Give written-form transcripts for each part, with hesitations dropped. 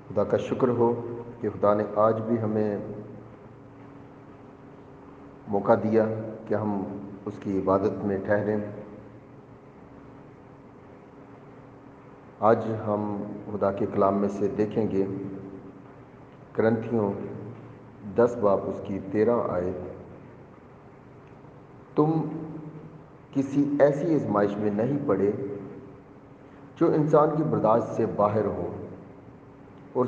خدا کا شکر ہو کہ خدا نے آج بھی ہمیں موقع دیا کہ ہم اس کی عبادت میں ٹھہریں۔ آج ہم خدا کے کلام میں سے دیکھیں گے کرنتھیوں 10 باب اس کی 13 آیت۔ تم کسی ایسی آزمائش میں نہیں پڑے جو انسان کی برداشت سے باہر ہو، اور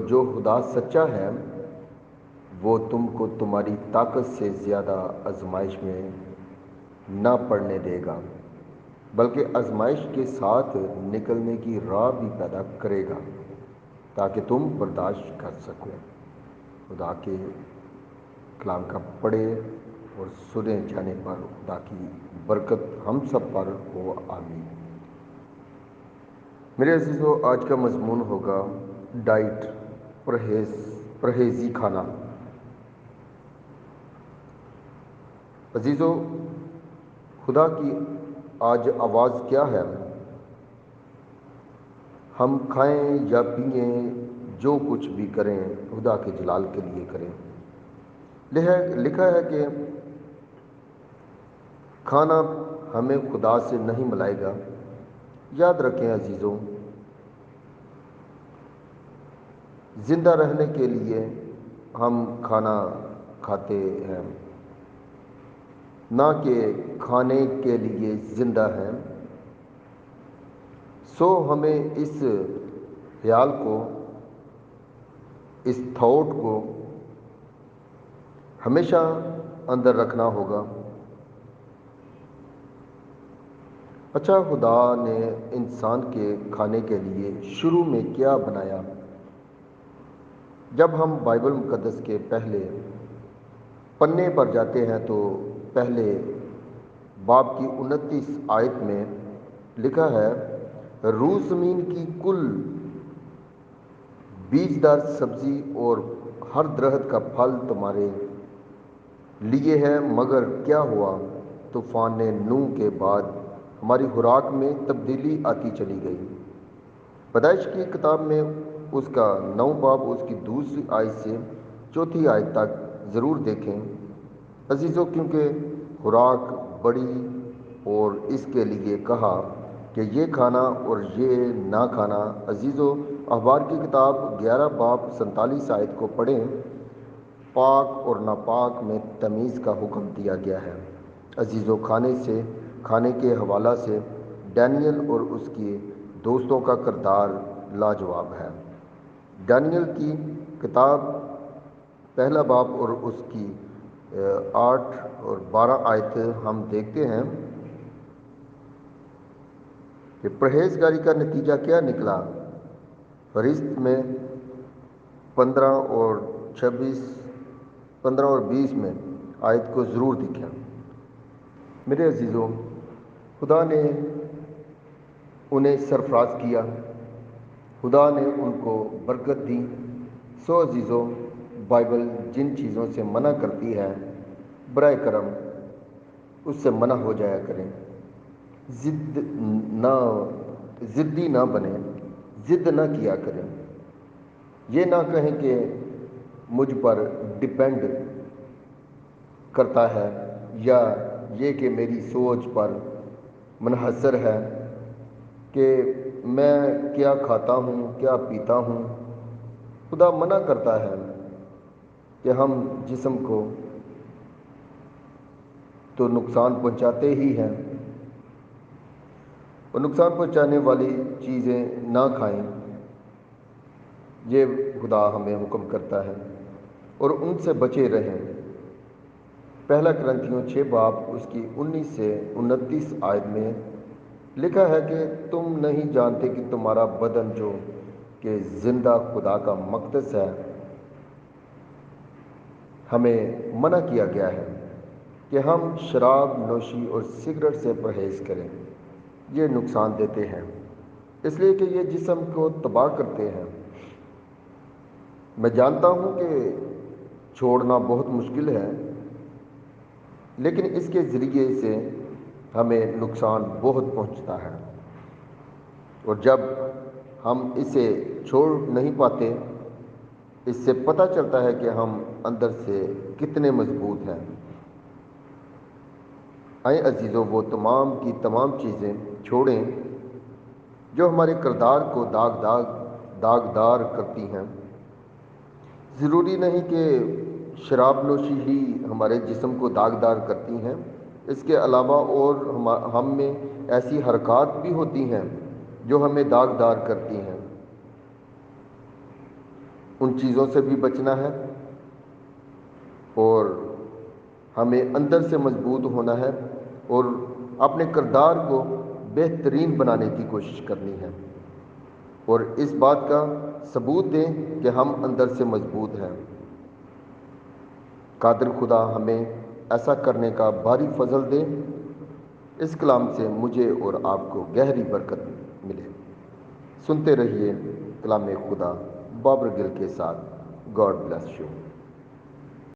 جو خدا سچا ہے وہ تم کو تمہاری طاقت سے زیادہ آزمائش میں نہ پڑنے دے گا، بلکہ آزمائش کے ساتھ نکلنے کی راہ بھی پیدا کرے گا تاکہ تم برداشت کر سکو۔ خدا کے کلام کا پڑھے اور سنے جانے پر خدا کی برکت ہم سب پر ہو، آمین۔ میرے عزیزو، آج کا مضمون ہوگا ڈائٹ، پرہیزی کھانا۔ عزیزو، خدا کی آج آواز کیا ہے؟ ہم کھائیں یا پئیں، جو کچھ بھی کریں خدا کے جلال کے لیے کریں۔ لکھا ہے کہ کھانا ہمیں خدا سے نہیں ملائے گا۔ یاد رکھیں عزیزوں، زندہ رہنے کے لیے ہم کھانا کھاتے ہیں، نہ کہ کھانے کے لیے زندہ ہیں۔ سو ہمیں اس خیال کو، اس تھاٹ کو ہمیشہ اندر رکھنا ہوگا۔ اچھا، خدا نے انسان کے کھانے کے لیے شروع میں کیا بنایا؟ جب ہم بائبل مقدس کے پہلے پنے پر جاتے ہیں تو پہلے باب کی 29 آیت میں لکھا ہے، روح زمین کی کل بیجدار سبزی اور ہر درخت کا پھل تمہارے لیے ہے، مگر کیا ہوا؟ طوفان نوح کے بعد ہماری خوراک میں تبدیلی آتی چلی گئی۔ پیدائش کی کتاب میں اس کا 9 باب اس کی 2 آیت سے 4 آیت تک ضرور دیکھیں عزیزوں، کیونکہ خوراک بڑی اور اس کے لیے کہا کہ یہ کھانا اور یہ نہ کھانا۔ عزیزوں، اخبار کی کتاب 11 باب 47 آیت کو پڑھیں۔ پاک اور ناپاک میں تمیز کا حکم دیا گیا ہے۔ عزیزوں، کھانے کے حوالہ سے ڈینیل اور اس کے دوستوں کا کردار لاجواب ہے۔ ڈینیل کی کتاب 1 باب اور اس کی 8 اور 12 آیت ہم دیکھتے ہیں کہ پرہیزگاری کا نتیجہ کیا نکلا۔ فہرست میں 15 اور 20 میں آیت کو ضرور دیکھیں۔ میرے عزیزوں، خدا نے انہیں سرفراز کیا، خدا نے ان کو برکت دی۔ سو عزیزوں، بائبل جن چیزوں سے منع کرتی ہے برائے کرم اس سے منع ہو جایا کریں۔ ضدی نہ بنیں، ضد نہ کیا کریں۔ یہ نہ کہیں کہ مجھ پر ڈپینڈ کرتا ہے، یا یہ کہ میری سوچ پر منحصر ہے کہ میں کیا کھاتا ہوں، کیا پیتا ہوں۔ خدا منع کرتا ہے کہ ہم جسم کو تو نقصان پہنچاتے ہی ہیں، اور نقصان پہنچانے والی چیزیں نہ کھائیں، یہ خدا ہمیں حکم کرتا ہے، اور ان سے بچے رہیں۔ 1 کرنتھیوں 6 باب اس کی 19 سے 29 آیت میں لکھا ہے کہ تم نہیں جانتے کہ تمہارا بدن جو کہ زندہ خدا کا مقدس ہے، ہمیں منع کیا گیا ہے کہ ہم شراب نوشی اور سگریٹ سے پرہیز کریں۔ یہ نقصان دیتے ہیں، اس لیے کہ یہ جسم کو تباہ کرتے ہیں۔ میں جانتا ہوں کہ چھوڑنا بہت مشکل ہے، لیکن اس کے ذریعے سے ہمیں نقصان بہت پہنچتا ہے، اور جب ہم اسے چھوڑ نہیں پاتے، اس سے پتہ چلتا ہے کہ ہم اندر سے کتنے مضبوط ہیں۔ آئیں عزیزو، وہ تمام کی تمام چیزیں چھوڑیں جو ہمارے کردار کو داغدار کرتی ہیں۔ ضروری نہیں کہ شراب نوشی ہی ہمارے جسم کو داغدار کرتی ہیں، اس کے علاوہ اور ہم میں ایسی حرکات بھی ہوتی ہیں جو ہمیں داغدار کرتی ہیں۔ ان چیزوں سے بھی بچنا ہے اور ہمیں اندر سے مضبوط ہونا ہے اور اپنے کردار کو بہترین بنانے کی کوشش کرنی ہے، اور اس بات کا ثبوت دیں کہ ہم اندر سے مضبوط ہیں۔ قادر خدا ہمیں ایسا کرنے کا بھاری فضل دے۔ اس کلام سے مجھے اور آپ کو گہری برکت ملے۔ سنتے رہیے کلام خدا بابر گل کے ساتھ۔ God bless you.